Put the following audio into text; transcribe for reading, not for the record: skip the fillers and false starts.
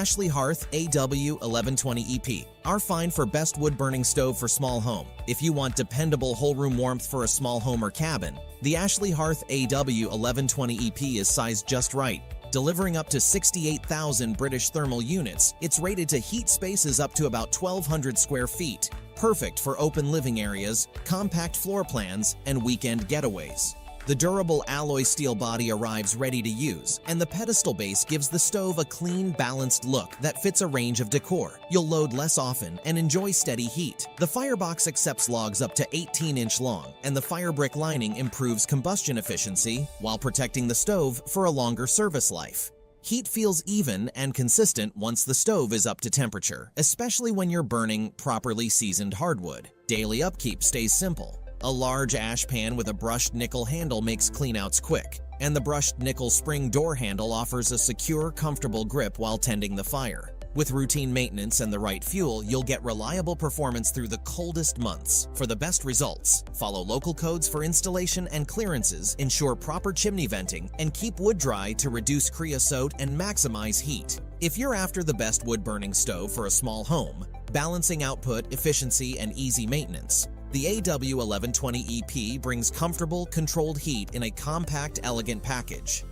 Ashley Hearth AWI-120E-P. Our find for best wood-burning stove for small home. If you want dependable whole-room warmth for a small home or cabin, the Ashley Hearth AWI-120E-P is sized just right. Delivering up to 68,000 British thermal units, it's rated to heat spaces up to about 1,200 square feet. Perfect for open living areas, compact floor plans, and weekend getaways. The durable alloy steel body arrives ready to use, and the pedestal base gives the stove a clean, balanced look that fits a range of decor. You'll load less often and enjoy steady heat. The firebox accepts logs up to 18-inch long, and the fire brick lining improves combustion efficiency while protecting the stove for a longer service life. Heat feels even and consistent once the stove is up to temperature, especially when you're burning properly seasoned hardwood. Daily upkeep stays simple. A large ash pan with a brushed nickel handle makes cleanouts quick, and the brushed nickel spring door handle offers a secure, comfortable grip while tending the fire. With routine maintenance and the right fuel, you'll get reliable performance through the coldest months. For the best results, follow local codes for installation and clearances, ensure proper chimney venting, and keep wood dry to reduce creosote and maximize heat. If you're after the best wood-burning stove for a small home, balancing output, efficiency, and easy maintenance, the AWI-120E-P brings comfortable, controlled heat in a compact, elegant package.